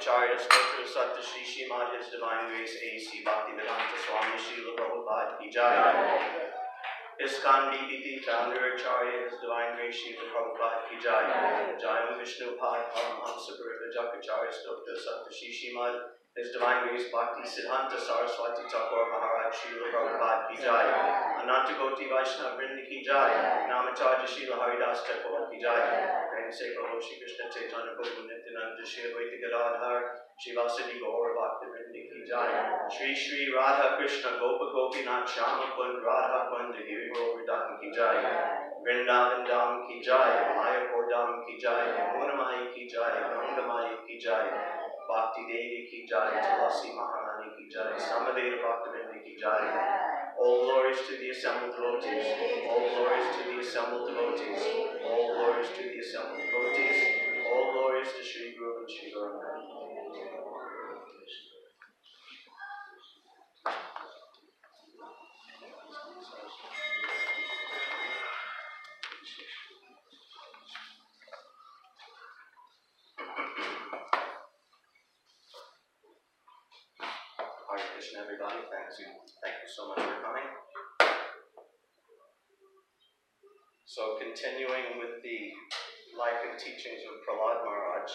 Acharya Stotra Satta Shri Shrimad His Divine Grace A.C. Bhaktivedanta Swami Srila Prabhupada Ki Jai. ISKCON DPT Founder Acharya His Divine Grace Srila Prabhupada Ki Jai. Jai Vishnu Pad Paramahamsa Parivrajak Acharya Stotra Satta Shri Shrimad His Divine Grace Bhakti Siddhanta Saraswati Thakur Maharaj Srila Prabhupada Ki Jai, Ananta Koti Vaishnava Vrinda Ki Jai, Namacharya Srila Haridas Thakur Ki Jai, Prem Se Prabhu Shri Krishna Chaitanya Prabhu Nityananda Shri Advaita Gadadhar Shri Vasudeva Gaura Bhakti Vrinda Ki Jai, Shri Shri Radha Krishna Gopa Gopinath Shama Kund Radha Kund Giri Govardhan Ki Jai, Vrindavan Dham Ki Jai, Mayapur Dham Ki Jai, Yamunamai Ki Jai, Gangamai Ki Jai, Bhakti Devi Ki Jai, Tulasi Maharani Ki Jai, Samadeva Bhaktivinoda Ki Jai. All glories to the assembled devotees. All glories to the assembled devotees. All glories to the assembled devotees. All glories to Sri Guru and Sri Guru. Hare Krishna, everybody. Thank you so much for coming. So, continuing with the life and teachings of Prahlad Maharaj,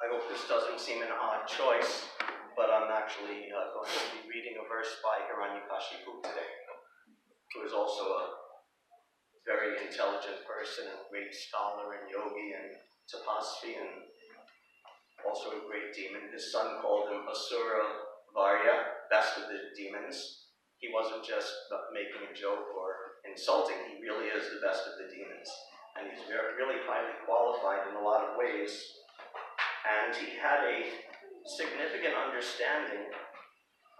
I hope this doesn't seem an odd choice, but I'm actually going to be reading a verse by Hiranyakashipu today, who is also a very intelligent person, a great scholar and yogi and tapasvi, and also a great demon. His son called him Asura Varya, best of the demons. He wasn't just making a joke or insulting, he really is the best of the demons. And he's really highly qualified in a lot of ways. And he had a significant understanding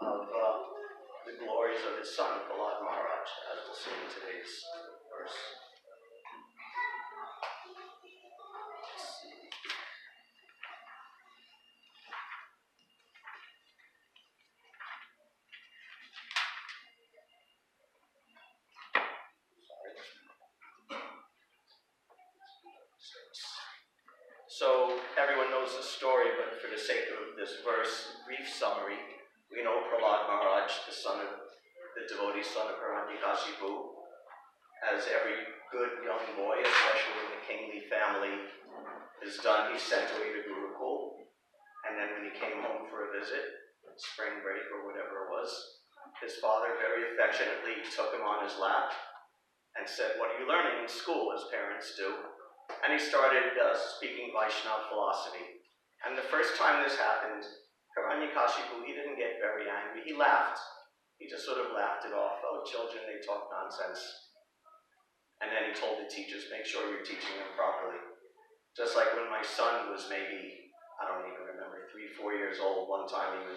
of the glories of his son, Prahlad Maharaj, as we'll see in today's verse. So everyone knows the story, but for the sake of this verse, brief summary, we know Prahlad Maharaj, the son of the devotee son of Hiranyakashipu, as every good young boy, especially in the kingly family, is done. He's sent away to Gurukul, and then when he came home for a visit, spring break or whatever it was, his father very affectionately took him on his lap and said, "What are you learning in school?" as parents do. And he started speaking Vaishnava philosophy. And the first time this happened, Hiranyakashipu, he didn't get very angry. He laughed. He just sort of laughed it off. "Oh, children, they talk nonsense." And then he told the teachers, "Make sure you're teaching them properly." Just like when my son was maybe, I don't even remember, 3-4 years old, one time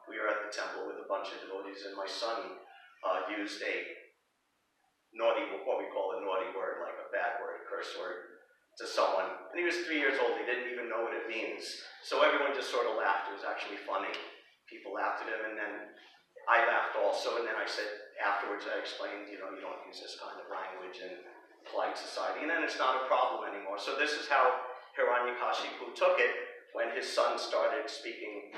we were at the temple with a bunch of devotees, and my son used a naughty, what we call a naughty word, like a bad word, a curse word, to someone. And he was 3 years old, he didn't even know what it means. So everyone just sort of laughed. It was actually funny. People laughed at him, and then I laughed also, and then I said, afterwards I explained, you don't use this kind of language in polite society, and then it's not a problem anymore. So this is how Hiranyakashipu took it when his son started speaking,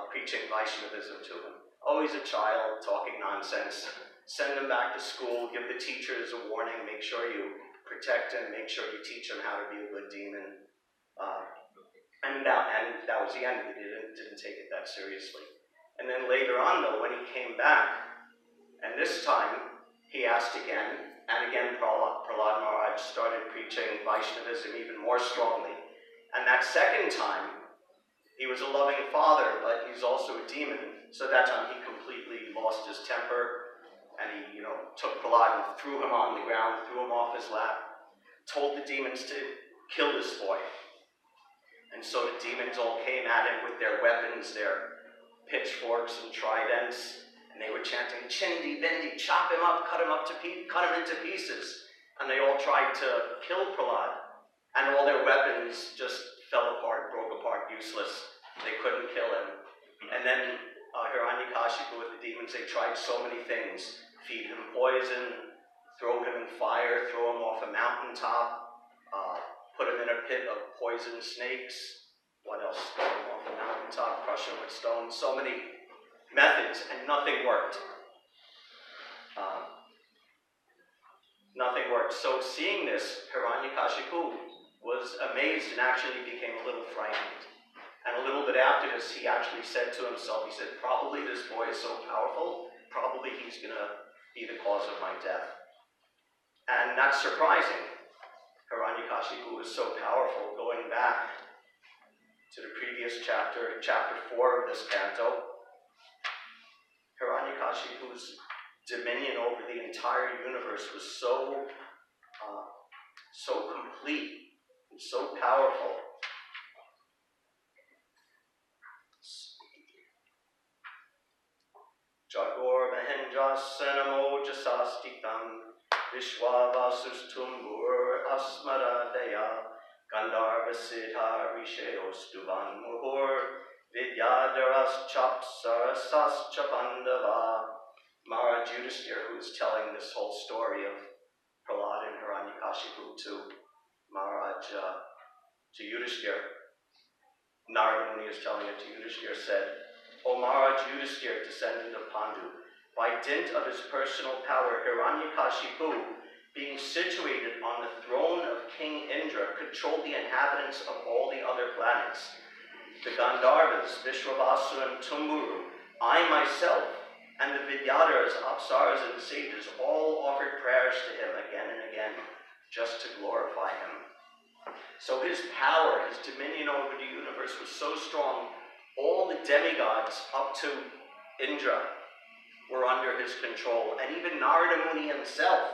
preaching Vaishnavism to him. Always a child talking nonsense. Send him back to school, give the teachers a warning, make sure you protect him, make sure you teach him how to be a good demon. And that was the end. He didn't take it that seriously. And then later on, though, when he came back, and this time he asked again, and again Prahlad Maharaj started preaching Vaishnavism even more strongly. And that second time, he was a loving father, but he's also a demon. So that time he completely lost his temper. And he, took Prahlad and threw him on the ground, threw him off his lap, told the demons to kill this boy. And so the demons all came at him with their weapons, their pitchforks and tridents, and they were chanting, "Chindi, Bindi, chop him up, cut him into pieces." And they all tried to kill Prahlad, and all their weapons just fell apart, broke apart, useless. They couldn't kill him. And then Hiranyakashipu with the demons, they tried so many things. Feed him poison, throw him in fire, throw him off a mountaintop, put him in a pit of poison snakes. What else? Throw him off a mountaintop, crush him with stones. So many methods, and nothing worked. Nothing worked. So seeing this, Hiranyakashipu was amazed and actually became a little frightened. And a little bit after this, he actually said to himself, he said, probably this boy is so powerful, probably he's going to be the cause of my death. And that's surprising. Hiranyakashipu was so powerful. Going back to the previous chapter, chapter 4 of this canto, Hiranyakashipu's dominion over the entire universe was so complete and so powerful. Jagor Mahendrasanamo Jasastitam Vishwavasustumur Asmaradaya Gandharva Siddha Risheostuvan Muhur Vidyadaras Chapsarasas Chapandava. Maharaj Yudhisthira, who is telling this whole story of Prahlad and Hiranyakashipu to Maharaj, to Yudhisthira, Narada Muni is telling it to Yudhisthira, said, O Maharaj Yudhisthira, descendant of Pandu, by dint of his personal power, Hiranyakashipu, being situated on the throne of King Indra, controlled the inhabitants of all the other planets. The Gandharvas, Vishwavasu, and Tumburu, I myself, and the Vidyadharas, Apsaras, and sages all offered prayers to him again and again, just to glorify him. So his power, his dominion over the universe was so strong, all the demigods up to Indra were under his control, and even Narada Muni himself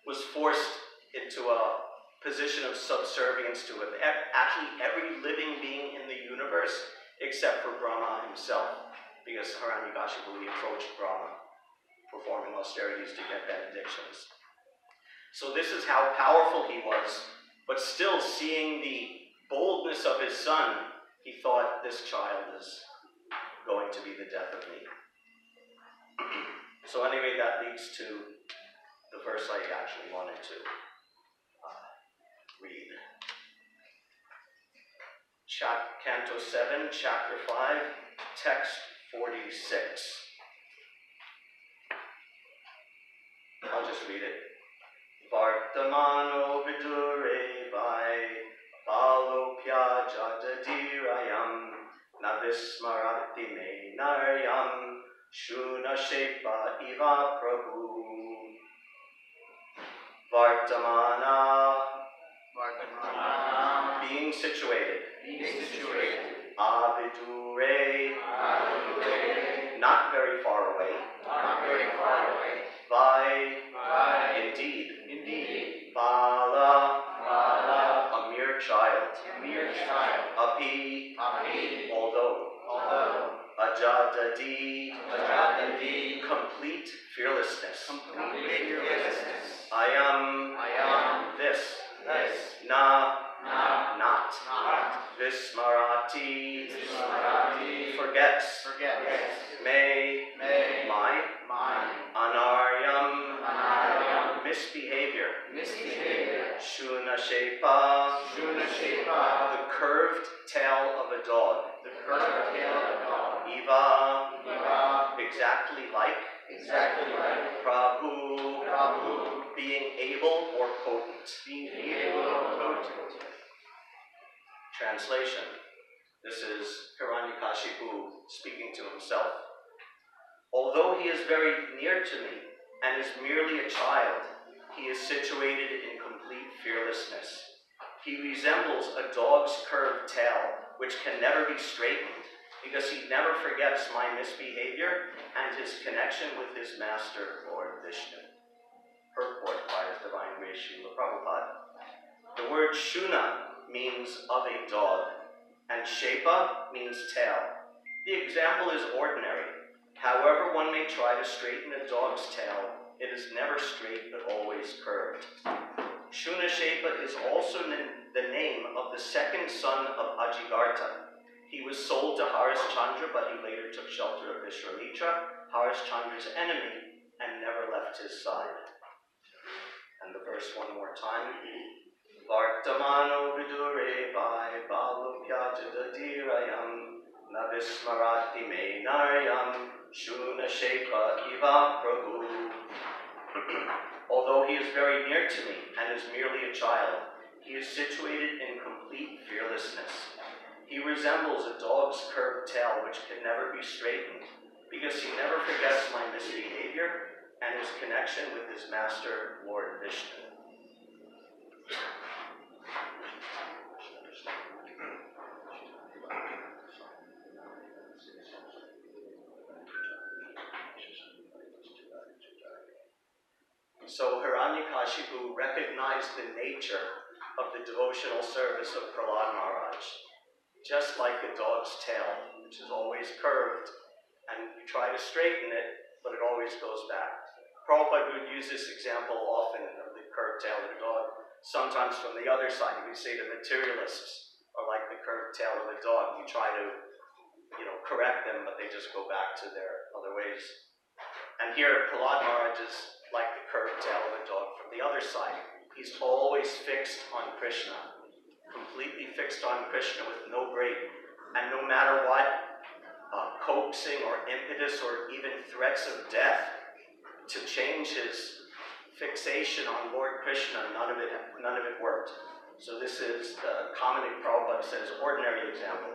was forced into a position of subservience to him. Actually, every living being in the universe, except for Brahma himself, because Hiranyakashipu approached Brahma, performing austerities to get benedictions. So this is how powerful he was, but still seeing the boldness of his son, he thought, this child is going to be the death of me. So anyway, that leads to the verse I actually wanted to read. Canto 7, chapter 5, text 46. I'll just read it. Vartamano vidure vai balopya jadadirayam navismarati me naryam shuna shepa iva prabhu. Vartamana, being situated. Avidure, not very far away. Vai, indeed. Bala, a mere child. Api, although. Ajadadi, complete fearlessness. I am this. Na, not. Vismarati, forgets. May, my. Anaryam, misbehavior. Shuna shepa, the curved tail of a dog. Iva, exactly like. Prabhu, being able or potent. Translation. This is Hiranyakashipu speaking to himself. Although he is very near to me and is merely a child, he is situated in complete fearlessness. He resembles a dog's curved tail, which can never be straightened, because he never forgets my misbehavior and his connection with his master, Lord Vishnu. Purport by His Divine Grace Srila Prabhupada. The word shuna means of a dog, and shepa means tail. The example is ordinary. However one may try to straighten a dog's tail, it is never straight but always curved. Shuna shepa is also the name of the second son of Ajigartha. He was sold to Harishchandra, but he later took shelter of Vishwamitra, Harishchandra's enemy, and never left his side. And the verse one more time. Vartamano vidure vai balupya jadadirayam navismarati me naryam shuna shepa iva prabhu. Although he is very near to me and is merely a child, he is situated in complete fearlessness. He resembles a dog's curved tail which can never be straightened because he never forgets my misbehavior and his connection with his master, Lord Vishnu. So Hiranyakashipu recognized the nature of the devotional service of Prahlad Maharaj, just like a dog's tail, which is always curved, and you try to straighten it, but it always goes back. Prabhupada would use this example often of the curved tail of a dog. Sometimes from the other side, he would say the materialists are like the curved tail of a dog. You try to, correct them, but they just go back to their other ways. And here, Prahlad Maharaj is like the curved tail of a dog from the other side. He's always fixed on Krishna, completely fixed on Krishna with no break. And no matter what, coaxing or impetus or even threats of death to change his fixation on Lord Krishna, none of it worked. So this is commenting Prabhupada says ordinary example.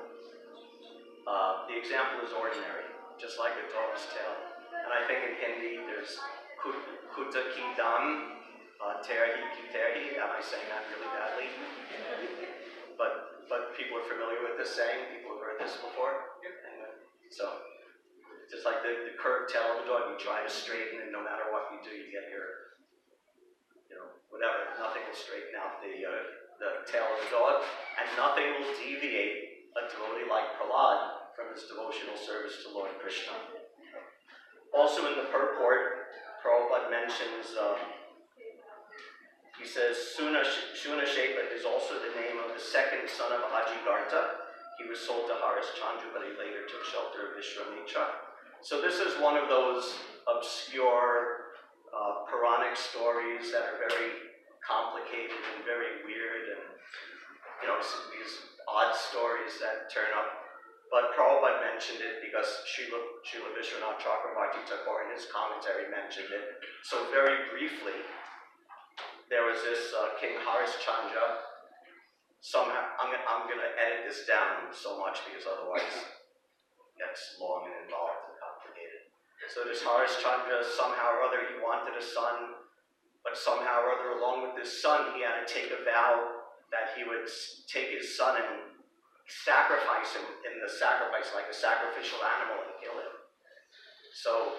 The example is ordinary, just like a dog's tail. And I think in Hindi there's kuta ki dam, terhi ki terhi. Am I saying that really badly? But people are familiar with this saying. People have heard this before. Anyway, so just like the curved tail of the dog, you try to straighten, and no matter what you do, you get your, whatever. Nothing will straighten out the tail of the dog, and nothing will deviate a devotee like Prahlad from his devotional service to Lord Krishna. Also in the purport, Prabhupada mentions, he says, Shunashepa is also the name of the second son of Ajigartha. He was sold to Harishchandra, but he later took shelter of Vishwamitra. So this is one of those obscure Puranic stories that are very complicated and very weird, and these odd stories that turn up. But Prabhupada mentioned it because Srila Vishwanath Chakravarti Thakur in his commentary mentioned it. So very briefly, there was this King Harishchandra. Somehow, I'm going to edit this down so much because otherwise it gets long and involved and complicated. So this Harishchandra, somehow or other, he wanted a son, but somehow or other, along with this son, he had to take a vow that he would take his son and sacrifice him in the sacrifice, like a sacrificial animal, and kill him. So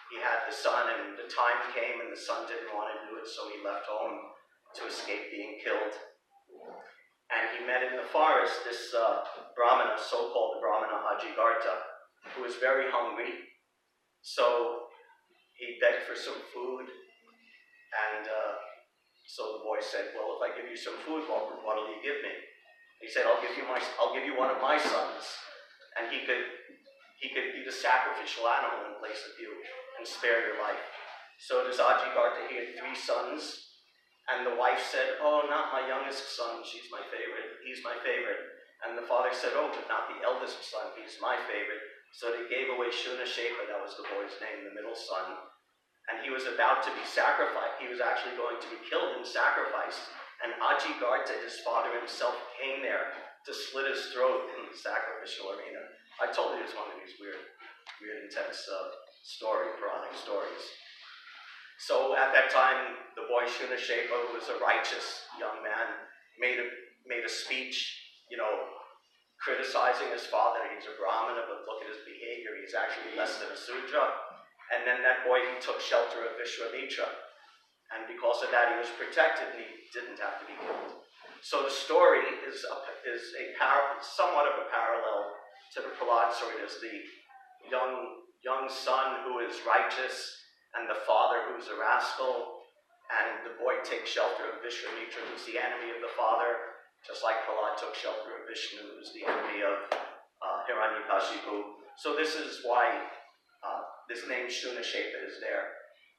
he had the son, and the time came, and the son didn't want to do it, so he left home to escape being killed. And he met in the forest this Brahmana, so-called Brahmana Ajigartha, who was very hungry. So he begged for some food, and so the boy said, "Well, if I give you some food, what will you give me?" He said, I'll give you one of my sons, and he could be the sacrificial animal in place of you and spare your life. So this Ajigartha, he had 3 sons, and the wife said, "Oh, not my youngest son, he's my favorite. And the father said, "Oh, but not the eldest son, he's my favorite." So they gave away Shunashepa, that was the boy's name, the middle son, and he was about to be sacrificed. He was actually going to be killed and sacrificed. And Ajigartha, his father himself, came there to slit his throat in the sacrificial arena. I told you it was one of these weird, intense Puranic stories. So at that time, the boy Shunashepa, who was a righteous young man, made a speech, criticizing his father. He's a Brahmana, but look at his behavior. He's actually less than a Sudra. And then that boy, he took shelter of Vishwamitra. And because of that, he was protected, and he didn't have to be killed. So the story is somewhat of a parallel to the Prahlad story. There's the young son who is righteous, and the father who's a rascal, and the boy takes shelter of Vishwamitra, who's the enemy of the father, just like Prahlad took shelter of Vishnu, who's the enemy of Hiranyakashipu. So this is why this name Shunashepa is there.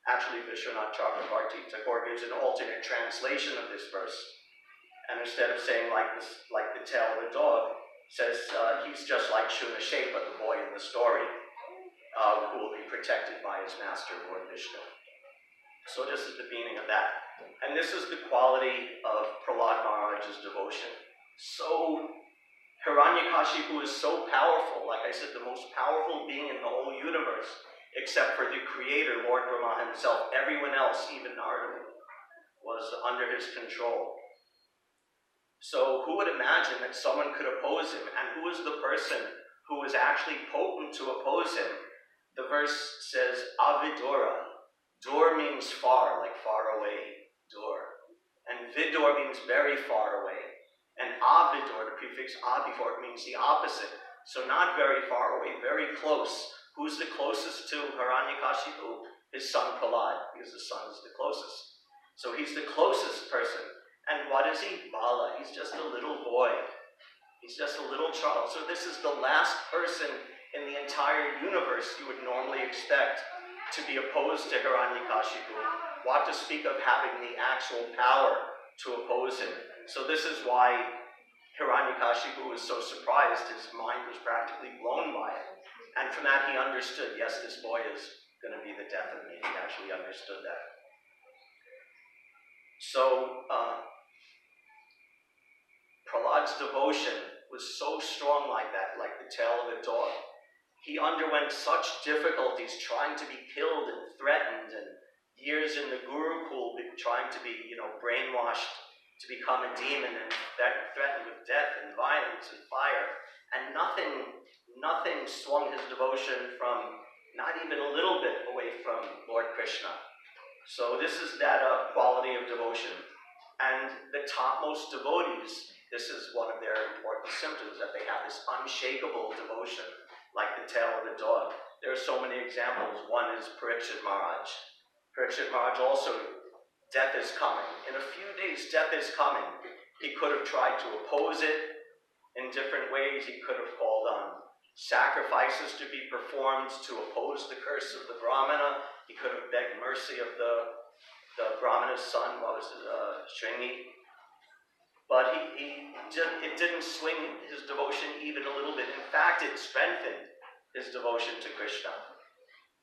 Actually, Vishwanath Chakravarti Thakur gives an alternate translation of this verse. And instead of saying like the tail of a dog, says he's just like Shunashepa, the boy in the story, who will be protected by his master, Lord Vishnu. So this is the meaning of that. And this is the quality of Prahlad Maharaj's devotion. So Hiranyakashipu is so powerful, like I said, the most powerful being in the whole universe, except for the creator, Lord Brahma himself. Everyone else, even Narada, was under his control. So who would imagine that someone could oppose him? And who is the person who is actually potent to oppose him? The verse says, Avidura. Dur means far, like far away, dur. And Vidur means very far away. And Avidur, the prefix A before it, means the opposite. So not very far away, very close. Who's the closest to Hiranyakashipu? His son Prahlad, because the son is the closest. So he's the closest person. And what is he? Bala. He's just a little boy. He's just a little child. So this is the last person in the entire universe you would normally expect to be opposed to Hiranyakashipu. What to speak of having the actual power to oppose him. So this is why Hiranyakashipu was so surprised. His mind was practically blown by it. And from that he understood, yes, this boy is going to be the death of me. He actually understood that. So Prahlad's devotion was so strong like that, like the tail of a dog. He underwent such difficulties trying to be killed and threatened, and years in the Gurukul trying to be, brainwashed to become a demon and threatened with death and violence and fire. And nothing swung his devotion from, not even a little bit, away from Lord Krishna. So this is that quality of devotion. And the topmost devotees, this is one of their important symptoms, that they have this unshakable devotion, like the tail of a dog. There are so many examples. One is Parikshit Maharaj. Parikshit Maharaj also, death is coming. In a few days, death is coming. He could have tried to oppose it in different ways. He could have called on sacrifices to be performed to oppose the curse of the Brahmana. He could have begged mercy of the Brahmana's son, Shringi. But it didn't swing his devotion even a little bit. In fact, it strengthened his devotion to Krishna.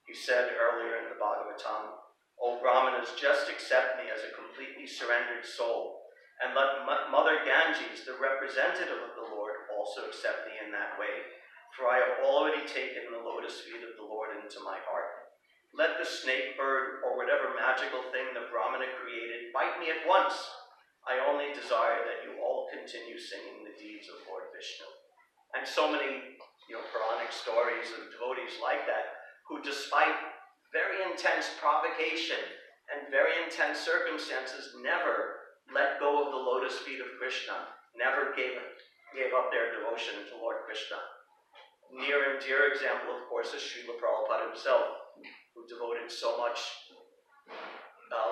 He said earlier in the Bhagavatam, O Brahmanas, just accept me as a completely surrendered soul, and let Mother Ganges, the representative of the Lord, also accept me in that way. For I have already taken the lotus feet of the Lord into my heart. Let the snake bird or whatever magical thing the Brahmana created bite me at once. I only desire that you all continue singing the deeds of Lord Vishnu. And so many, Puranic stories of devotees like that, who despite very intense provocation and very intense circumstances, never let go of the lotus feet of Krishna, never gave up their devotion to Lord Krishna. Near and dear example, of course, is Srila Prabhupada himself, who devoted so much,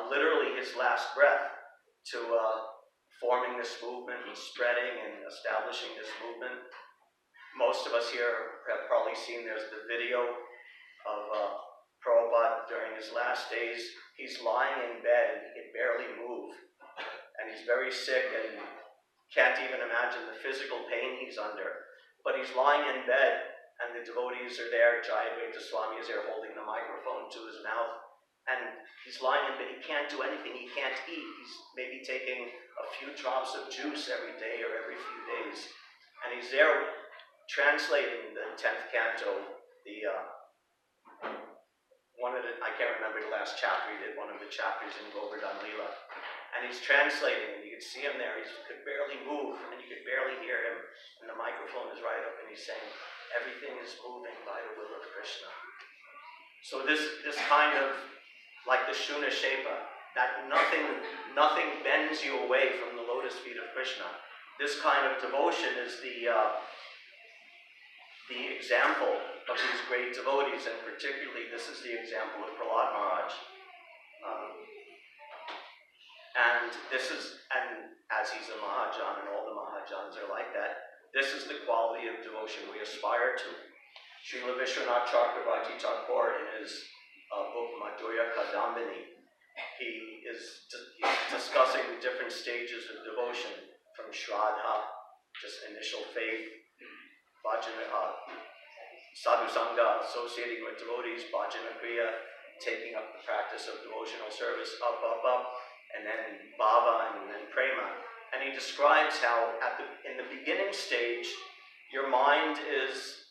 literally his last breath, to forming this movement and spreading and establishing this movement. Most of us here have probably seen there's the video of Prabhupada during his last days. He's lying in bed, he can barely move, and he's very sick and can't even imagine the physical pain he's under. But he's lying in bed, and the devotees are there. Jayadvaita Swami is there holding the microphone to his mouth. And he's lying in bed, he can't do anything, he can't eat. He's maybe taking a few drops of juice every day or every few days. And he's there translating the 10th canto, I can't remember the last chapter he did, one of the chapters in Govardhan Leela. And he's translating, and you could see him there, he could barely move, and you could barely hear him. And the microphone is right up, and he's saying, everything is moving by the will of Krishna. So this kind of, like the Shuna Shepa, that nothing bends you away from the lotus feet of Krishna. This kind of devotion is the example of these great devotees, and particularly this is the example of Prahlad Maharaj. And as he's a Mahajan, and all the Mahajans are like that, this is the quality of devotion we aspire to. Srila Vishwanath Chakravarti Thakur, in his book Madhurya Kadambini, he's discussing the different stages of devotion, from Shraddha, just initial faith, Bhajana, Sadhu Sangha, associating with devotees, Bhajana Kriya, taking up the practice of devotional service, up, and then Bhava, and then Prema. And he describes how in the beginning stage, your mind is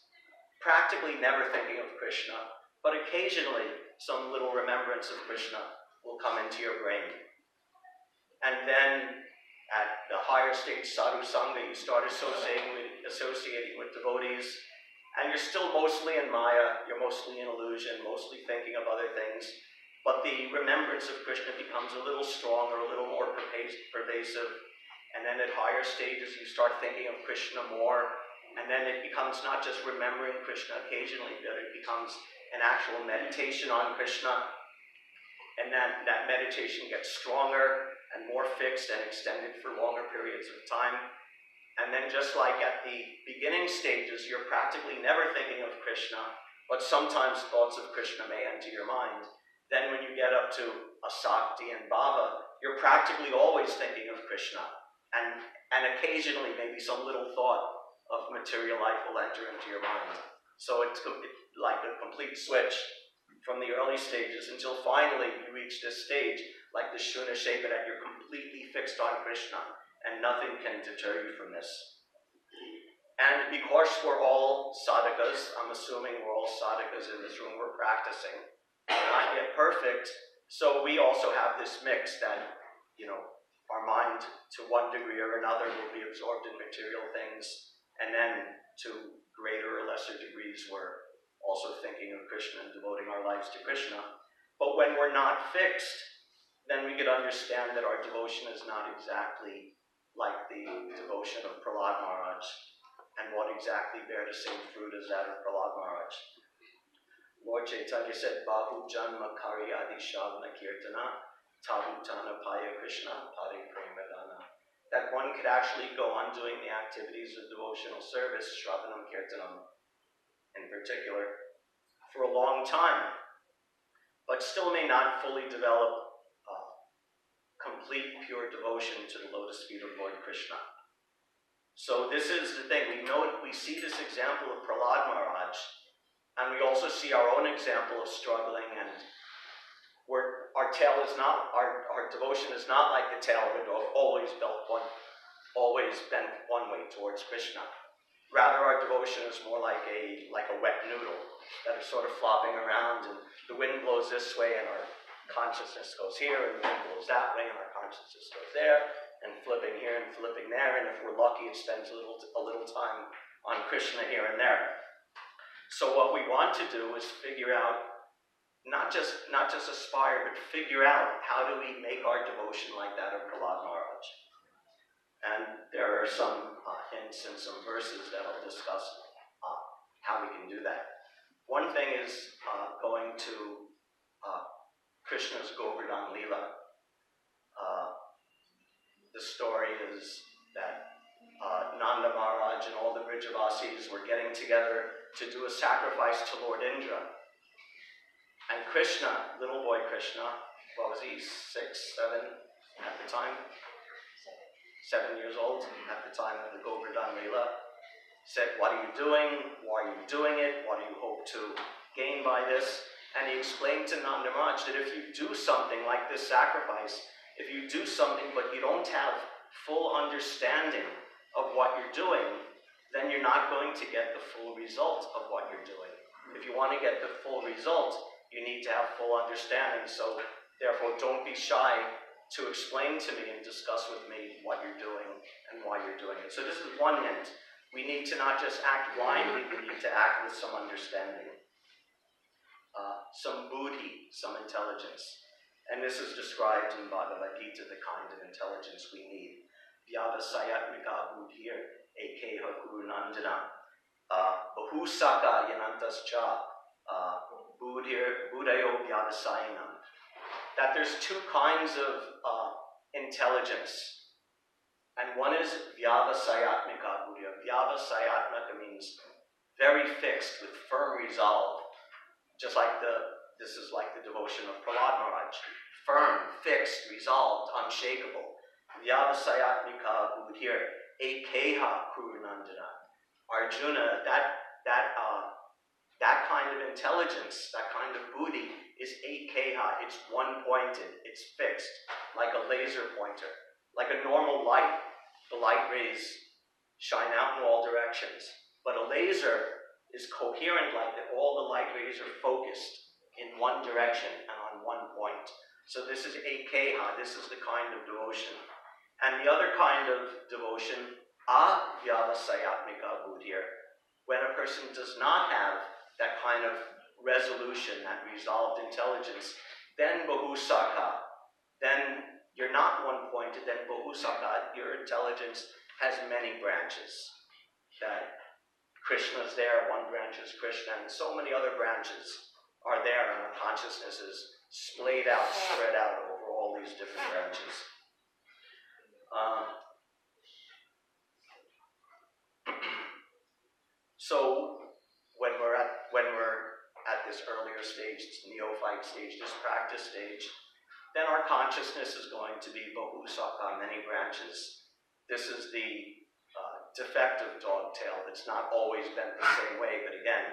practically never thinking of Krishna, but occasionally some little remembrance of Krishna will come into your brain. And then at the higher stage sadhu sangha, you start associating with devotees, and you're still mostly in Maya, you're mostly in illusion, mostly thinking of other things, but the remembrance of Krishna becomes a little stronger, a little more pervasive, and then at higher stages you start thinking of Krishna more, and then it becomes not just remembering Krishna occasionally, but it becomes an actual meditation on Krishna, and then that meditation gets stronger and more fixed and extended for longer periods of time. And then just like at the beginning stages, you're practically never thinking of Krishna, but sometimes thoughts of Krishna may enter your mind. Then when you get up to Asakti and Bhava, you're practically always thinking of Krishna. And occasionally maybe some little thought of material life will enter into your mind. So it's like a complete switch from the early stages until finally you reach this stage, like the Shuna Shepa, that you're completely fixed on Krishna and nothing can deter you from this. And because we're all sadhakas, I'm assuming we're all sadhakas in this room, we're practicing. We're not yet perfect, so we also have this mix that, our mind to one degree or another will be absorbed in material things, and then to greater or lesser degrees we're also thinking of Krishna and devoting our lives to Krishna. But when we're not fixed, then we could understand that our devotion is not exactly like the devotion of Prahlad Maharaj, and won't exactly bear the same fruit as that of Prahlad Maharaj. Lord Chaitanya said, Bahu Janma Kari Adi Shavana Kirtana Tabhutana Paya Krishna Pari Premadana. That one could actually go on doing the activities of devotional service, Shravanam Kirtanam in particular, for a long time, but still may not fully develop complete pure devotion to the lotus feet of Lord Krishna. So this is the thing, we see this example of Prahlad Maharaj, and we also see our own example of struggling, and where our devotion is not like the tail of a dog, always bent one way towards Krishna. Rather, our devotion is more like a wet noodle that is sort of flopping around, and the wind blows this way and our consciousness goes here, and the wind blows that way and our consciousness goes there, and flipping here and flipping there, and if we're lucky it spends a little time on Krishna here and there. So what we want to do is figure out, not just aspire, but figure out how do we make our devotion like that of Prahlad Maharaj. And there are some hints and some verses that I'll discuss how we can do that. One thing is going to Krishna's Govardhan Leela. The story is that Nanda Maharaj and all the Vrijavasis were getting together to do a sacrifice to Lord Indra. And Krishna, little boy Krishna, what was he, 6, 7 at the time? 7 years old at the time of the Govardhan Leela, said, what are you doing? Why are you doing it? What do you hope to gain by this? And he explained to Nanda Maharaj that if you do something like this sacrifice, if you do something but you don't have full understanding of what you're doing, then you're not going to get the full result of what you're doing. If you want to get the full result, you need to have full understanding. So therefore, don't be shy to explain to me and discuss with me what you're doing and why you're doing it. So this is one hint. We need to not just act blindly, we need to act with some understanding. Some buddhi, some intelligence. And this is described in Bhagavad Gita, the kind of intelligence we need. Vyavasayatmika buddhir ekeha guru nandana bahusaka yanantascha buddhayo vyavasayanam. That there's two kinds of intelligence. And one is vyavasayatmika buddhya. Vyavasayatmika means very fixed, with firm resolve. Just like this is like the devotion of Prahlad Maharaj. Firm, fixed, resolved, unshakable. Vyavasayatmika buddhir ekeha kurunandana. Arjuna, that kind of intelligence, that kind of buddhi is ekeha. It's one-pointed, it's fixed, like a laser pointer. Like a normal light, the light rays shine out in all directions. But a laser is coherent light, that all the light rays are focused in one direction and on one point. So this is Ekeha, this is the kind of devotion. And the other kind of devotion, avyavasayatmika buddhir, when a person does not have that kind of resolution, that resolved intelligence, then bahusaka, then you're not one-pointed, then bahusaka, your intelligence has many branches. That Krishna's there, one branch is Krishna, and so many other branches are there, and the consciousness is splayed out, spread out over all these different branches. So when we're at this earlier stage, this neophyte stage, this practice stage, then our consciousness is going to be bahusaka, many branches. This is the defective dog tail that's not always bent the same way, but again,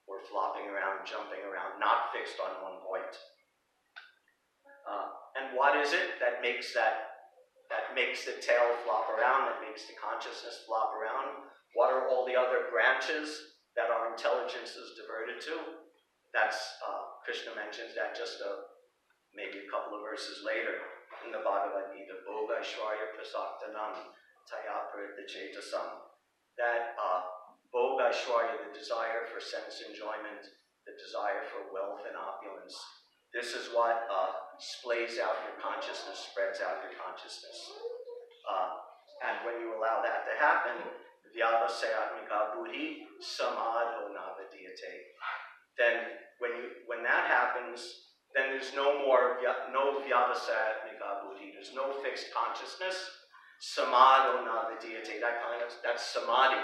we're flopping around, jumping around, not fixed on one point. And what is it that makes the tail flop around, that makes the consciousness flop around? What are all the other branches that our intelligence is diverted to? That's, Krishna mentions that just maybe a couple of verses later in the Bhagavad Gita, Bhoga Aishwarya Prasaktanam Taya Pritha Chetasam. That Bhoga Aishwarya, the desire for sense enjoyment, the desire for wealth and opulence, this is what splays out your consciousness, spreads out your consciousness. And when you allow that to happen, vyavasayatmika buddhi samadho navadiyate. Then when that happens, then there's no vyavasayatmika buddhi, there's no fixed consciousness. Samadho navadiyate, that samadhi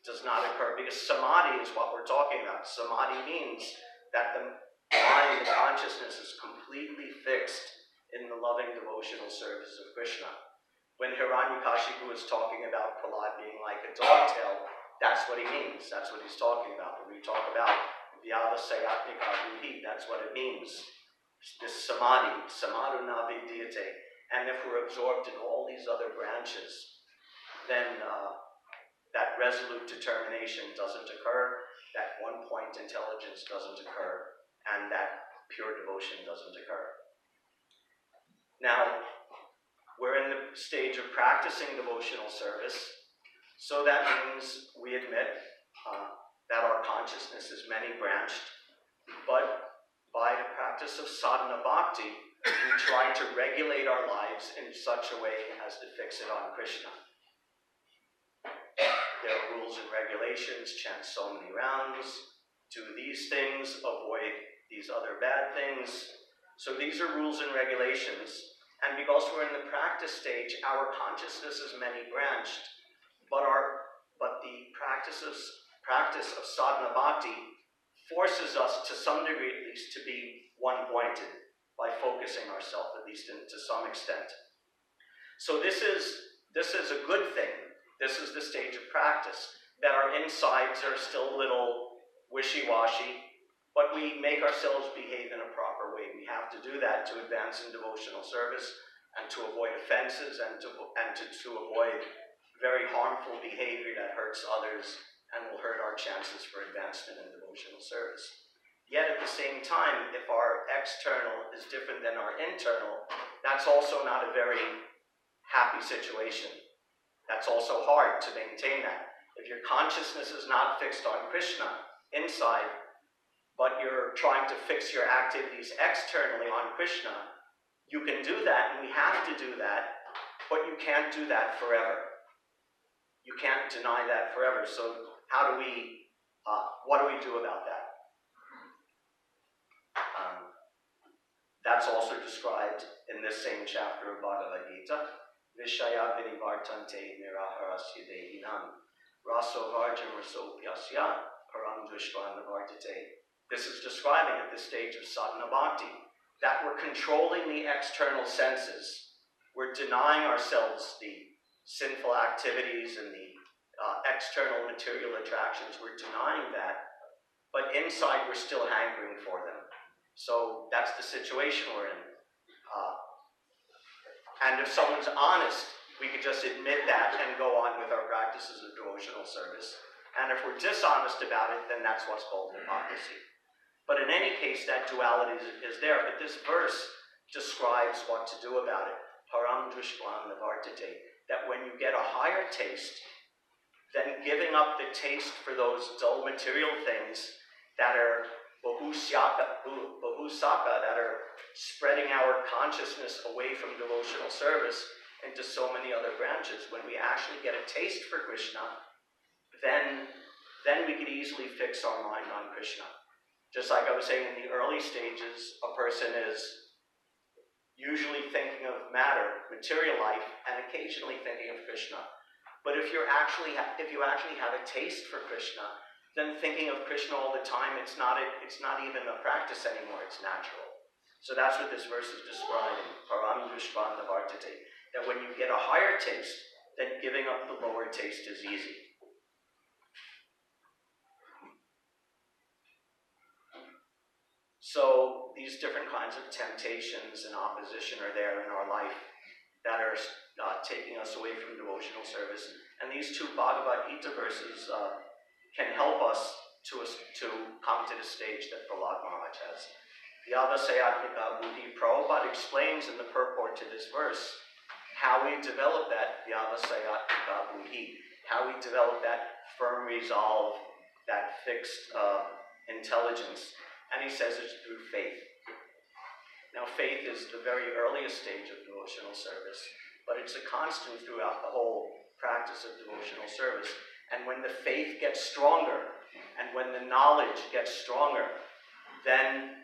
does not occur, because samadhi is what we're talking about. Samadhi means that the mind, the consciousness is completely fixed in the loving devotional service of Krishna. When Hiranyakashipu is talking about Prahlad being like a dog tail, that's what he means. That's what he's talking about. When we talk about vyavasayatmika buddhi, that's what it means. This samadhi, samadho navidiyate. And if we're absorbed in all these other branches, then that resolute determination doesn't occur, that one-point intelligence doesn't occur, and that pure devotion doesn't occur. Now, we're in the stage of practicing devotional service, so that means we admit that our consciousness is many-branched, but by the practice of sadhana bhakti, we try to regulate our lives in such a way as to fix it on Krishna. There are rules and regulations, chant so many rounds, do these things, avoid these other bad things. So these are rules and regulations. And because we're in the practice stage, our consciousness is many-branched, but the practice of sadhana bhakti forces us, to some degree at least, to be one-pointed by focusing ourselves, at least to some extent. So this is a good thing. This is the stage of practice, that our insides are still a little wishy-washy, but we make ourselves behave in a proper way. We have to do that to advance in devotional service and to avoid offenses and to avoid very harmful behavior that hurts others and will hurt our chances for advancement in devotional service. Yet at the same time, if our external is different than our internal, that's also not a very happy situation. That's also hard to maintain that. If your consciousness is not fixed on Krishna inside, but you're trying to fix your activities externally on Krishna, you can do that, and we have to do that, but you can't do that forever. You can't deny that forever. So what do we do about that? That's also described in this same chapter of Bhagavad Gita. Vishaya vinivartante niraharasya dehinam raso varjam rasopyasya param drishtva nivartate. This is describing at this stage of sadhana bhakti that we're controlling the external senses. We're denying ourselves the sinful activities and the external material attractions. We're denying that, but inside we're still hankering for them. So that's the situation we're in. And if someone's honest, we could just admit that and go on with our practices of devotional service. And if we're dishonest about it, then that's what's called hypocrisy. But in any case, that duality is there. But this verse describes what to do about it. Param drishvan navartate. That when you get a higher taste, then giving up the taste for those dull material things that are bahusaka, that are spreading our consciousness away from devotional service into so many other branches. When we actually get a taste for Krishna, then we could easily fix our mind on Krishna. Just like I was saying, in the early stages, a person is usually thinking of matter, material life, and occasionally thinking of Krishna. But if you actually have a taste for Krishna, then thinking of Krishna all the time, it's not even a practice anymore, it's natural. So that's what this verse is describing, param drishvan navartate. That when you get a higher taste, then giving up the lower taste is easy. So these different kinds of temptations and opposition are there in our life that are taking us away from devotional service. And these two Bhagavad Gita verses can help us to come to the stage that Prahlad Maharaj has. Vyavasayatmika buddhi. Prabhupada explains in the purport to this verse how we develop that Vyavasayatmika buddhi, how we develop that firm resolve, that fixed intelligence. And he says it's through faith. Now, faith is the very earliest stage of devotional service, but it's a constant throughout the whole practice of devotional service. And when the faith gets stronger, and when the knowledge gets stronger, then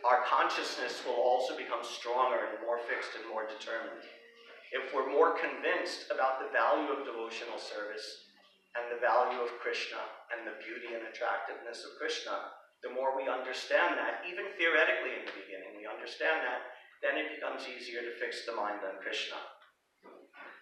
our consciousness will also become stronger and more fixed and more determined. If we're more convinced about the value of devotional service and the value of Krishna and the beauty and attractiveness of Krishna, the more we understand that, even theoretically in the beginning, we understand that, then it becomes easier to fix the mind on Krishna.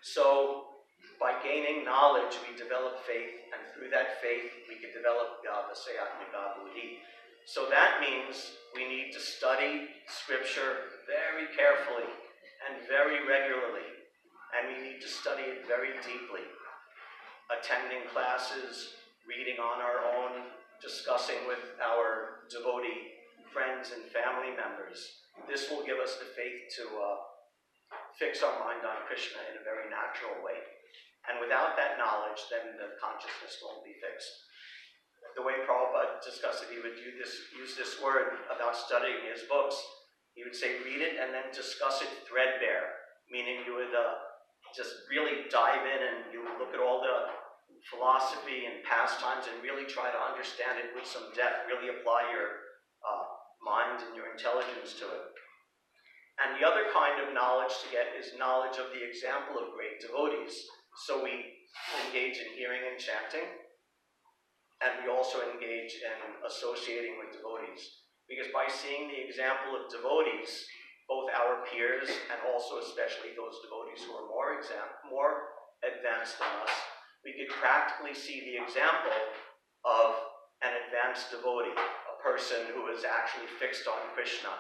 So, by gaining knowledge, we develop faith, and through that faith, we can develop Vyavasayatmika buddhi. So that means we need to study Scripture very carefully and very regularly, and we need to study it very deeply. Attending classes, reading on our own, discussing with our devotee friends and family members. This will give us the faith to fix our mind on Krishna in a very natural way. And without that knowledge, then the consciousness won't be fixed. The way Prabhupada discussed it, he would use this word about studying his books. He would say, read it and then discuss it threadbare, meaning you would just really dive in and you would look at all the philosophy and pastimes and really try to understand it with some depth, really apply your mind and your intelligence to it. And the other kind of knowledge to get is knowledge of the example of great devotees. So we engage in hearing and chanting, and we also engage in associating with devotees. Because by seeing the example of devotees, both our peers and also especially those devotees who are more advanced than us, we could practically see the example of an advanced devotee, a person who is actually fixed on Krishna,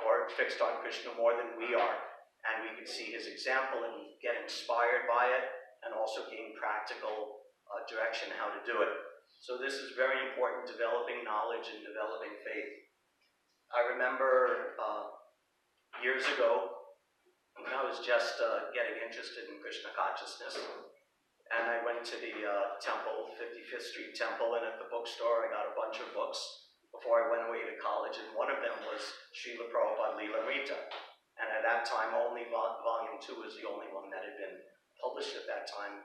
or fixed on Krishna more than we are. And we could see his example and get inspired by it, and also gain practical direction how to do it. So this is very important, developing knowledge and developing faith. I remember years ago, when I was just getting interested in Krishna consciousness, and I went to the temple, 55th Street Temple, and at the bookstore I got a bunch of books before I went away to college, and one of them was Srila Prabhupada Lilamrita. And at that time, only Volume 2 was the only one that had been published at that time.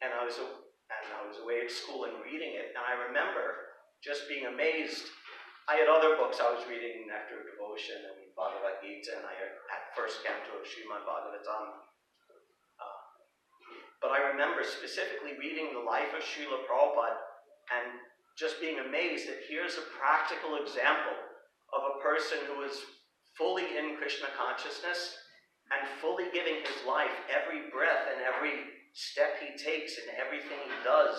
And I was away at school and reading it, and I remember just being amazed. I had other books I was reading, Nectar of Devotion and Bhagavad Gita, and I at first canto of Srimad Bhagavatam. But I remember specifically reading the life of Srila Prabhupada and just being amazed that here's a practical example of a person who is fully in Krishna consciousness and fully giving his life, every breath and every step he takes and everything he does,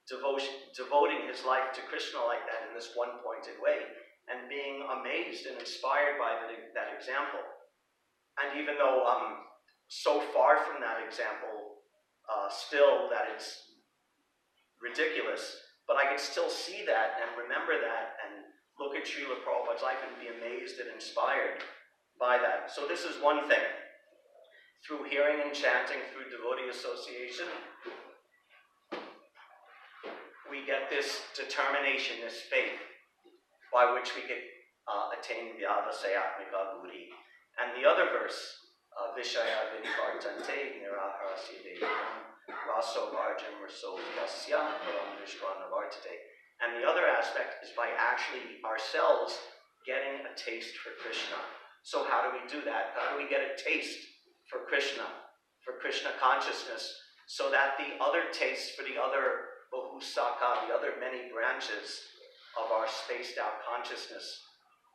devoting his life to Krishna like that in this one-pointed way, and being amazed and inspired by that example. And even though I'm so far from that example, still that it's ridiculous, But I could still see that and remember that and look at Srila Prabhupada's life and be amazed and inspired by that. So this is one thing. Through hearing and chanting, through devotee association, we get this determination, this faith, by which we could attain Vyavasayatmika Buddhi. And the other verse, Vishaya Vidikartante Niraharasya Devam Raso Varjam Raso Yasya Param Vishwanavartate. And the other aspect is by actually ourselves getting a taste for Krishna. So how do we do that? How do we get a taste for Krishna consciousness, so that the other tastes for the other Bahusaka, the other many branches of our spaced out consciousness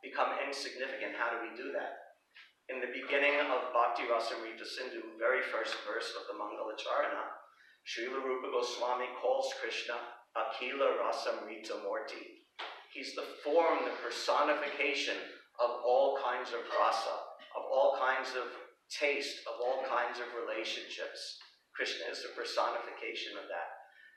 become insignificant? How do we do that? In the beginning of Bhakti Rasamrita Sindhu, very first verse of the Mangalacharana, Srila Rupa Goswami calls Krishna Akila Rasamrita Murti. He's the form, the personification of all kinds of rasa, of all kinds of taste, of all kinds of relationships. Krishna is the personification of that.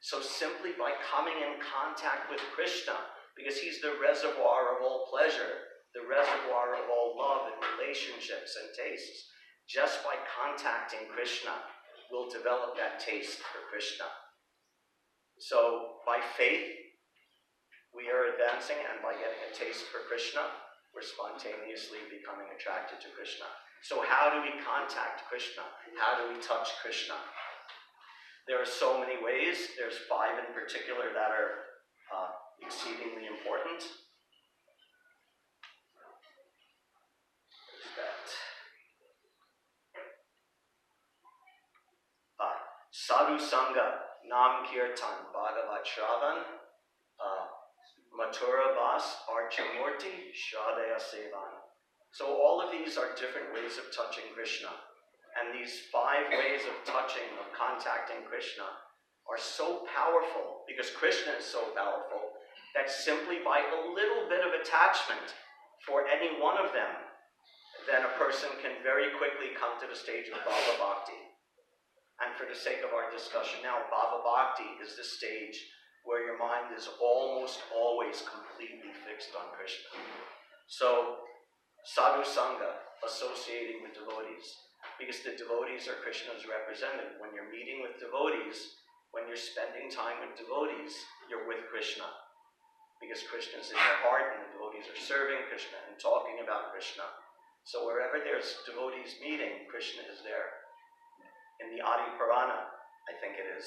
So simply by coming in contact with Krishna, because he's the reservoir of all pleasure, the reservoir of all love and relationships and tastes, just by contacting Krishna, we'll develop that taste for Krishna. So by faith, we are advancing, and by getting a taste for Krishna, we're spontaneously becoming attracted to Krishna. So how do we contact Krishna? How do we touch Krishna? There are so many ways. There's 5 in particular that are exceedingly important. There's that. Sadhu Sangha, Nam Kirtan, Bhagavat Shravan, Mathura Vas, Archamurti, Shraddaya Sevan. So all of these are different ways of touching Krishna. And these 5 ways of touching, of contacting Krishna, are so powerful, because Krishna is so powerful, that simply by a little bit of attachment for any one of them, then a person can very quickly come to the stage of Bhava Bhakti. And for the sake of our discussion now, Bhava Bhakti is the stage where your mind is almost always completely fixed on Krishna. So, Sadhu Sangha, associating with devotees, because the devotees are Krishna's representative. When you're meeting with devotees, when you're spending time with devotees, you're with Krishna, because Krishna is in your heart and the devotees are serving Krishna and talking about Krishna. So wherever there's devotees meeting, Krishna is there. In the Adi Purana, I think it is,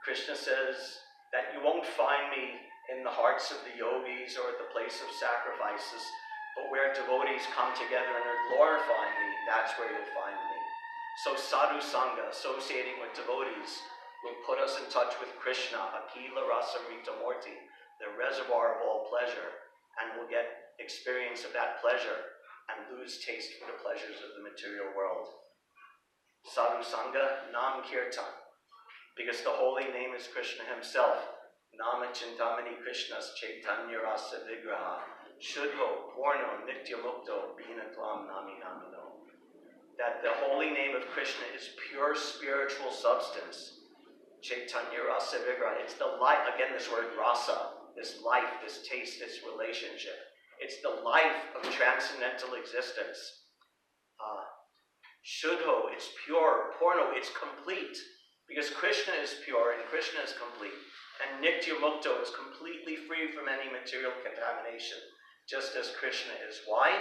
Krishna says that you won't find me in the hearts of the yogis or at the place of sacrifices, but where devotees come together and are glorifying me, that's where you'll find me. So Sadhu Sangha, associating with devotees, will put us in touch with Krishna, Akila Rasamrita Murti, the reservoir of all pleasure, and we'll get experience of that pleasure and lose taste for the pleasures of the material world. Sadhu Sangha, Nam Kirtan, because the holy name is Krishna himself. Nama Chintamani Krishna's Chaitanya Rasa Vigraha, Shuddho, Porno, Nitya Mukto, Bina Tvam Nami Namino. That the holy name of Krishna is pure spiritual substance. Chaitanya Rasa Vigraha. It's the life, again this word rasa, this life, this taste, this relationship. It's the life of transcendental existence. Shuddho, it's pure. Porno, it's complete. Because Krishna is pure and Krishna is complete. And Nitya Mukto is completely free from any material contamination, just as Krishna is. Why?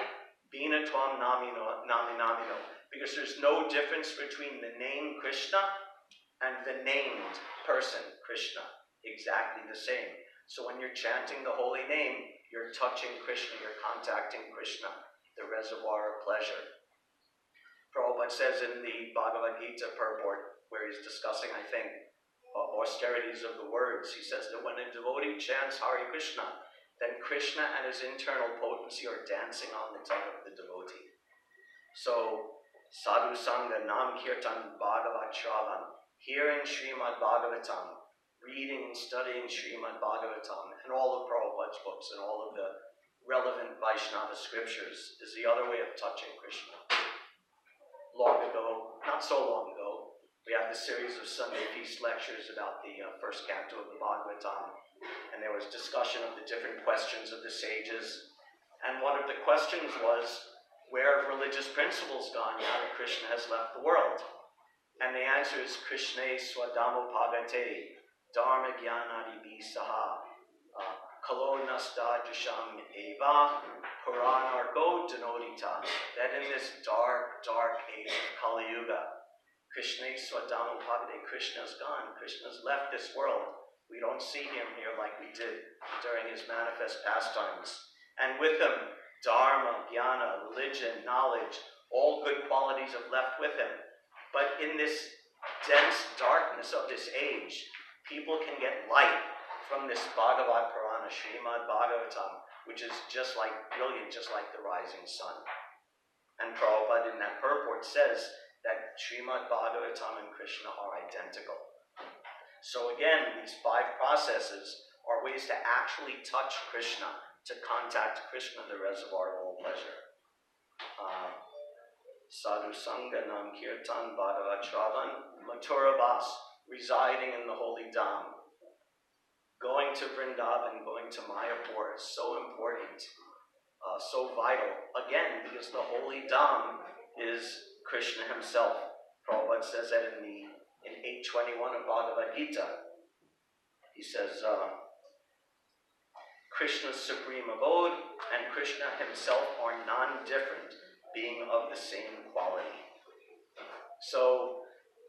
Bina Tvam Nami Namino. Because there's no difference between the name Krishna and the named person, Krishna. Exactly the same. So when you're chanting the holy name, you're touching Krishna, you're contacting Krishna, the reservoir of pleasure. Prabhupada says in the Bhagavad Gita purport, where he's discussing, I think, austerities of the words, he says that when a devotee chants Hare Krishna, then Krishna and his internal potency are dancing on the tongue of the devotee. So, Sadhu Sangha, Nam Kirtan, Bhagavat Shravan, hearing Srimad Bhagavatam, reading and studying Srimad Bhagavatam, and all of Prabhupada's books and all of the relevant Vaishnava scriptures is the other way of touching Krishna. Long ago, not so long ago, We have the series of Sunday feast lectures about the first canto of the Bhagavatam, and there was discussion of the different questions of the sages. And one of the questions was, where have religious principles gone now that Krishna has left the world? And the answer is Krishne swadamo pagate, dharma jnanadi bisaha, kalo nasta jasham eva, puranargo denodita. That in this dark, dark age of Kali Yuga, Krishna swadamo pagate, Krishna's gone, Krishna's left this world. We don't see him here like we did during his manifest pastimes. And with him, dharma, jnana, religion, knowledge, all good qualities have left with him. But in this dense darkness of this age, people can get light from this Bhagavad Purana, Srimad Bhagavatam, which is just like brilliant, just like the rising sun. And Prabhupada in that purport says that Srimad Bhagavatam and Krishna are identical. So again, these 5 processes are ways to actually touch Krishna, to contact Krishna, the reservoir of all pleasure. Sadhu Sangha Nam Kirtan Bhagavat Shravan Mathura Bas, residing in the holy Dham. Going to Vrindavan, going to Mayapur is so important, so vital. Again, because the holy Dham is Krishna himself. Prabhupada says that in 821 of Bhagavad Gita. He says, Krishna's supreme abode and Krishna himself are non-different, being of the same quality. So,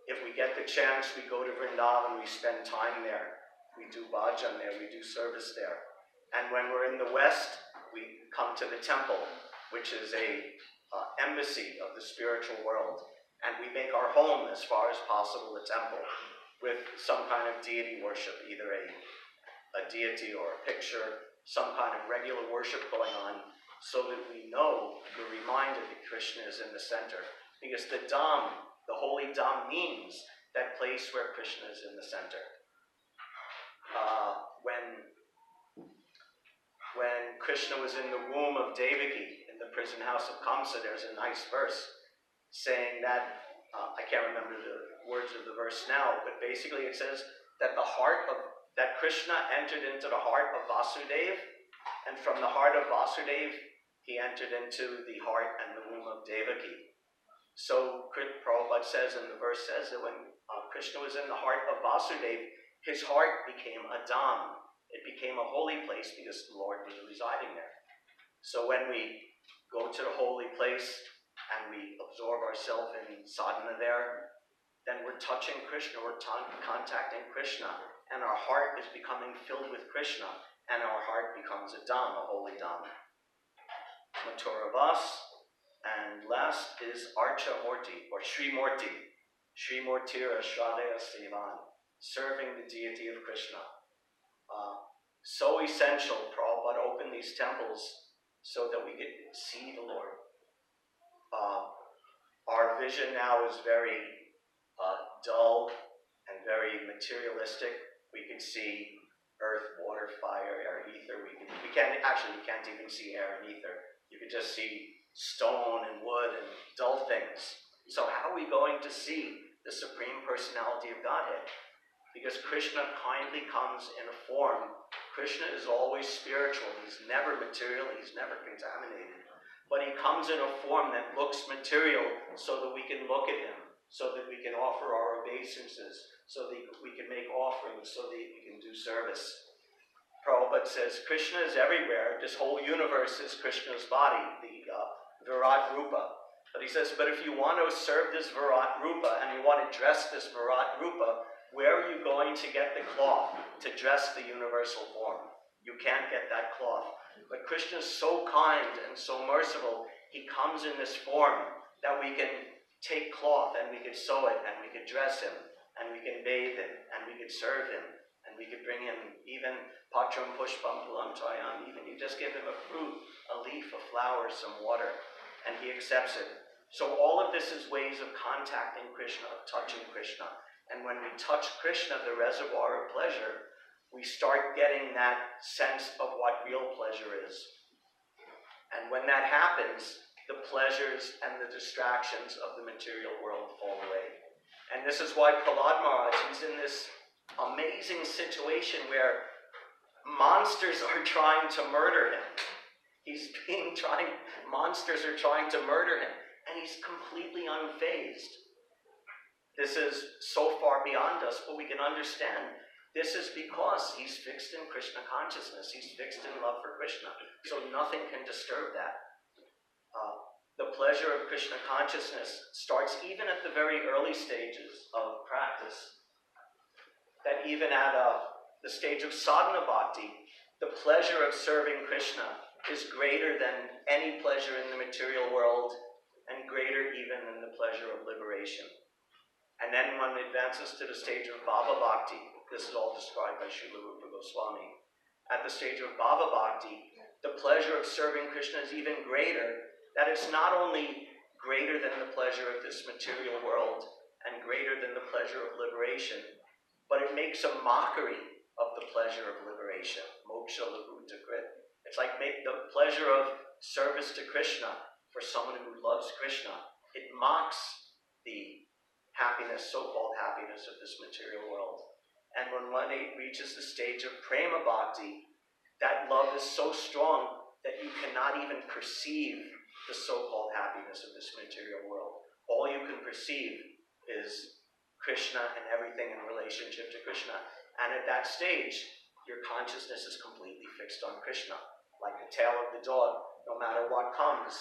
if we get the chance, we go to Vrindavan, we spend time there. We do bhajan there, we do service there. And when we're in the West, we come to the temple, which is a embassy of the spiritual world. And we make our home, as far as possible, the temple, with some kind of deity worship, either a deity or a picture, some kind of regular worship going on, so that we know, we're reminded that Krishna is in the center. Because the Dham, the holy Dham, means that place where Krishna is in the center. When Krishna was in the womb of Devaki, in the prison house of Kamsa, there's a nice verse saying that, I can't remember the words of the verse now, but basically it says that that Krishna entered into the heart of Vasudeva, and from the heart of Vasudeva, he entered into the heart and the womb of Devaki. So Prabhupada says, and the verse says that when Krishna was in the heart of Vasudeva, his heart became a dham. It became a holy place because the Lord was residing there. So when we go to the holy place and we absorb ourselves in sadhana there, then we're touching Krishna, we're contacting Krishna, and our heart is becoming filled with Krishna, and our heart becomes a dham, a holy dham. Mathura Vas, and last is Archa Murti, or Sri Murti, Sri Murtira Shraddhaya Sevan, serving the deity of Krishna. So essential, Prabhupada opened these temples so that we could see the Lord. Our vision now is very dull and very materialistic. We can see earth, water, fire, air, ether. We can't even see air and ether. You can just see stone and wood and dull things. So how are we going to see the Supreme Personality of Godhead? Because Krishna kindly comes in a form. Krishna is always spiritual. He's never material. He's never contaminated. But he comes in a form that looks material so that we can look at him, so that we can offer our obeisances, so that we can make offerings, so that we can do service. Prabhupada says Krishna is everywhere. This whole universe is Krishna's body, the Virat Rupa. But he says, but if you want to serve this Virat Rupa and you want to dress this Virat Rupa, where are you going to get the cloth to dress the universal form? You can't get that cloth. But Krishna is so kind and so merciful, he comes in this form that we can take cloth and we can sew it and we can dress him and we can bathe him and we can serve him and we can bring him even patram pushpam pulam chayam, even you just give him a fruit, a leaf, a flower, some water, and he accepts it. So all of this is ways of contacting Krishna, of touching Krishna. And when we touch Krishna, the reservoir of pleasure, we start getting that sense of what real pleasure is. And when that happens, the pleasures and the distractions of the material world fall away. And this is why Prahlad Maharaj, he's in this amazing situation where monsters are trying to murder him. Monsters are trying to murder him, and he's completely unfazed. This is so far beyond us, but we can understand this is because he's fixed in Krishna consciousness. He's fixed in love for Krishna. So nothing can disturb that. The pleasure of Krishna consciousness starts even at the very early stages of practice. That even at the stage of sadhana bhakti, the pleasure of serving Krishna is greater than any pleasure in the material world, and greater even than the pleasure of liberation. And then one advances to the stage of Bhava Bhakti. This is all described by Srila Rupa Goswami. At the stage of Bhava Bhakti, the pleasure of serving Krishna is even greater, that it's not only greater than the pleasure of this material world and greater than the pleasure of liberation, but it makes a mockery of the pleasure of liberation. Moksha labhuta krit. It's like make the pleasure of service to Krishna for someone who loves Krishna. It mocks the happiness, so-called happiness of this material world. And when one reaches the stage of prema bhakti, that love is so strong that you cannot even perceive the so-called happiness of this material world. All you can perceive is Krishna and everything in relationship to Krishna. And at that stage, your consciousness is completely fixed on Krishna. Like the tail of the dog, no matter what comes,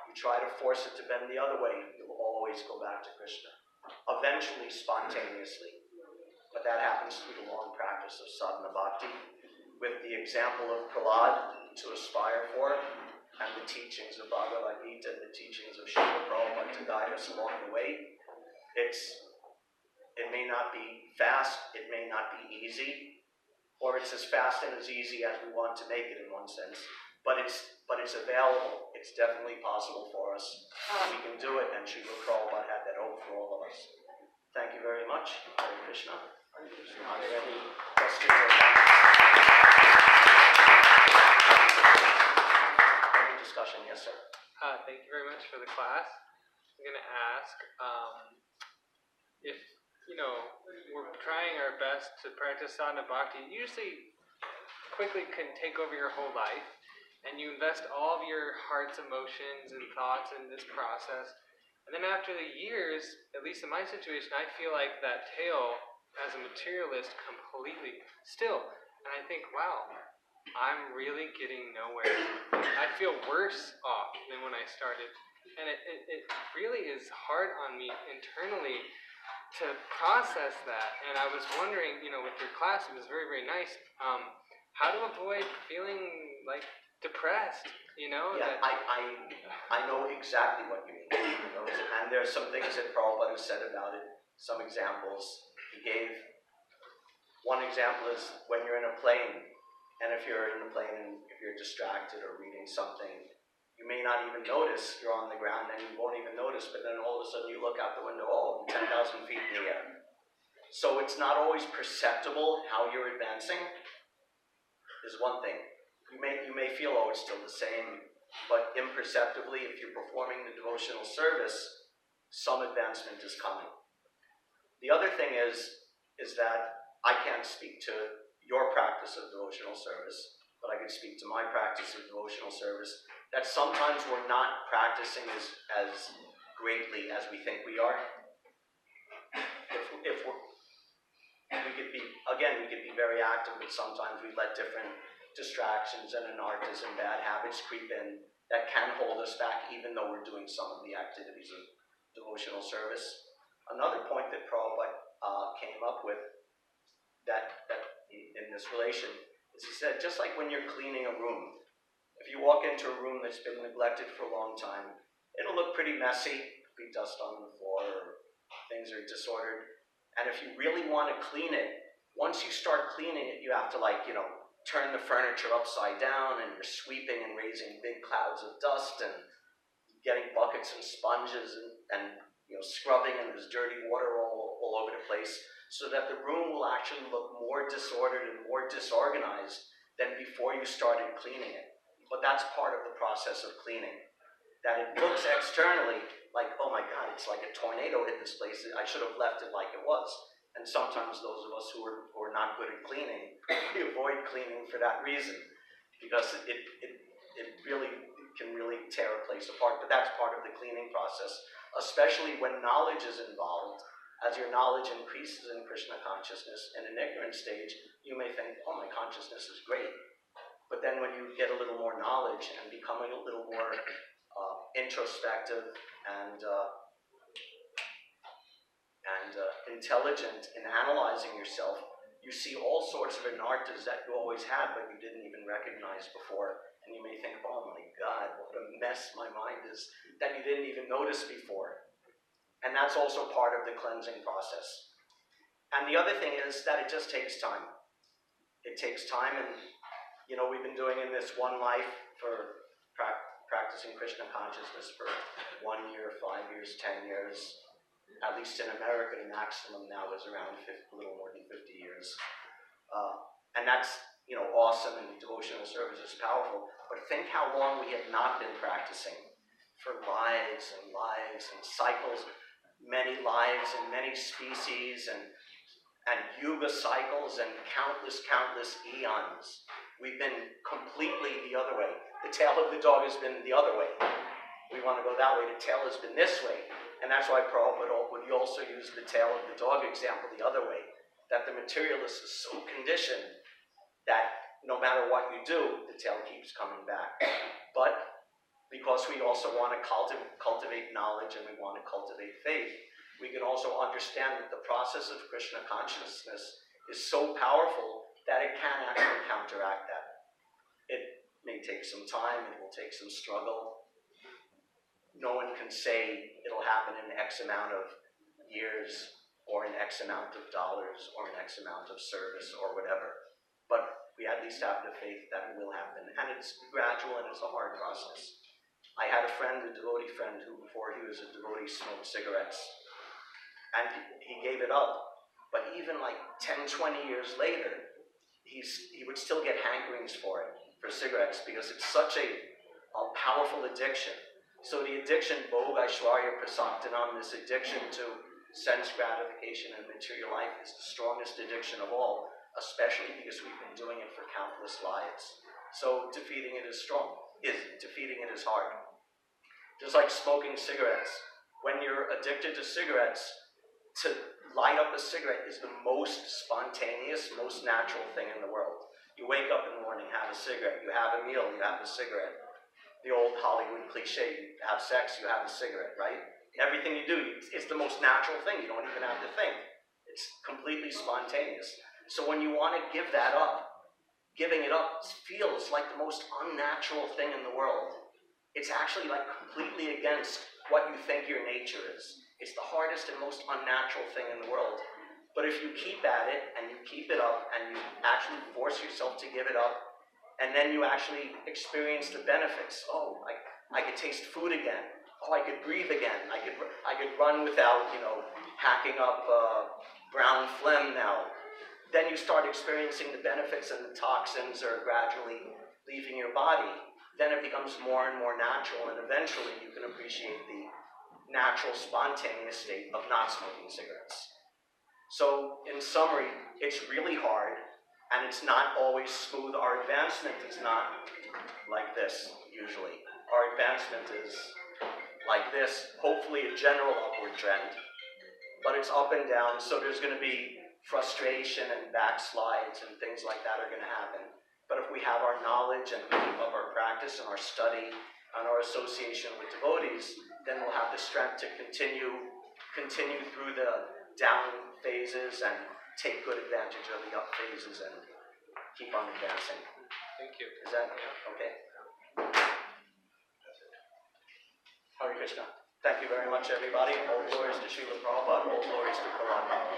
you try to force it to bend the other way, it will always go back to Krishna. Eventually, spontaneously. But that happens through the long practice of sadhana bhakti, with the example of Prahlad to aspire for, and the teachings of Bhagavad Gita and the teachings of Srila Prabhupada to guide us along the way. It may not be fast, it may not be easy, or it's as fast and as easy as we want to make it in one sense, but it's available. It's definitely possible for us. We can do it, and Srila Prabhupada had that hope for all of us. Thank you very much. Hare Krishna. Are there any questions or comments? Any discussion? Yes, sir. Thank you very much for the class. I'm going to ask if, we're trying our best to practice sadhana bhakti. It usually quickly can take over your whole life, and you invest all of your heart's emotions and thoughts in this process. And then after the years, at least in my situation, I feel like that tail, as a materialist, completely still. And I think, wow, I'm really getting nowhere. I feel worse off than when I started. And it really is hard on me internally to process that. And I was wondering, with your class, it was very, very nice, how to avoid feeling like depressed, Yeah, I know exactly what you mean. And there are some things that Prabhupada said about it, some examples he gave. One example is when you're in a plane, and if you're in the plane and if you're distracted or reading something, you may not even notice you're on the ground, and you won't even notice, but then all of a sudden you look out the window, 10,000 feet in the air. So it's not always perceptible how you're advancing, is one thing. You may feel, it's still the same, but imperceptibly, if you're performing the devotional service, some advancement is coming. The other thing is that I can't speak to your practice of devotional service, but I can speak to my practice of devotional service, that sometimes we're not practicing as greatly as we think we are. If we could be very active, but sometimes we let different distractions and anarthas and bad habits creep in that can hold us back, even though we're doing some of the activities of devotional service. Another point that Prabhupada came up with that in this relation is he said, just like when you're cleaning a room, if you walk into a room that's been neglected for a long time, it'll look pretty messy, be dust on the floor, or things are disordered. And if you really want to clean it, once you start cleaning it, you have to turn the furniture upside down, and you're sweeping and raising big clouds of dust, and getting buckets and sponges and scrubbing, and there's dirty water all over the place, so that the room will actually look more disordered and more disorganized than before you started cleaning it. But that's part of the process of cleaning. That it looks externally like, oh my God, it's like a tornado hit this place. I should have left it like it was. And sometimes those of us who are not good at cleaning, we avoid cleaning for that reason, because it can really tear a place apart. But that's part of the cleaning process, especially when knowledge is involved. As your knowledge increases in Krishna consciousness, in an ignorant stage, you may think, oh, my consciousness is great. But then when you get a little more knowledge and becoming a little more introspective and intelligent in analyzing yourself, you see all sorts of anartas that you always had, but you didn't even recognize before. And you may think, oh my God, what a mess my mind is, that you didn't even notice before. And that's also part of the cleansing process. And the other thing is that it just takes time. It takes time, and we've been doing in this one life for practicing Krishna consciousness for 1 year, 5 years, 10 years. At least in America, the maximum now is around a little more than 50 years. And that's, awesome, and devotional service is powerful. But think how long we have not been practicing, for lives and lives and cycles, many lives and many species and yuga cycles and countless eons. We've been completely the other way. The tail of the dog has been the other way. We want to go that way. The tail has been this way. And that's why Prabhupada would also use the tail of the dog example the other way, that the materialist is so conditioned that no matter what you do, the tail keeps coming back. But because we also want to cultivate knowledge and we want to cultivate faith, we can also understand that the process of Krishna consciousness is so powerful that it can actually counteract that. It may take some time, it will take some struggle. No one can say it'll happen in X amount of years or in X amount of dollars or in X amount of service or whatever. But we at least have the faith that it will happen. And it's gradual and it's a hard process. I had a friend, a devotee friend, who before he was a devotee smoked cigarettes. And he gave it up. But even like 10, 20 years later, he would still get hankerings for cigarettes, because it's such a powerful addiction. So the addiction, Bhog, Aishwarya, Prasaktanam, this addiction to sense gratification and material life is the strongest addiction of all, especially because we've been doing it for countless lives. So defeating it is defeating it is hard. Just like smoking cigarettes. When you're addicted to cigarettes, to light up a cigarette is the most spontaneous, most natural thing in the world. You wake up in the morning, have a cigarette. You have a meal, you have a cigarette. The old Hollywood cliche, you have sex, you have a cigarette, right? Everything you do, it's the most natural thing. You don't even have to think. It's completely spontaneous. So when you want to give that up, giving it up feels like the most unnatural thing in the world. It's actually like completely against what you think your nature is. It's the hardest and most unnatural thing in the world. But if you keep at it and you keep it up and you actually force yourself to give it up, and then you actually experience the benefits. Oh, I could taste food again. Oh, I could breathe again. I could run without, hacking up brown phlegm now. Then you start experiencing the benefits, and the toxins are gradually leaving your body. Then it becomes more and more natural, and eventually you can appreciate the natural, spontaneous state of not smoking cigarettes. So, in summary, it's really hard. And it's not always smooth. Our advancement is not like this, usually. Our advancement is like this, hopefully a general upward trend. But it's up and down, so there's going to be frustration and backslides and things like that are going to happen. But if we have our knowledge and we keep up our practice and our study and our association with devotees, then we'll have the strength to continue through the down phases and take good advantage of the up phases and keep on advancing. Thank you. Is that okay? Hare Krishna. Thank you very much, everybody. All glories to Srila Prabhupada. All glories to Prahlad.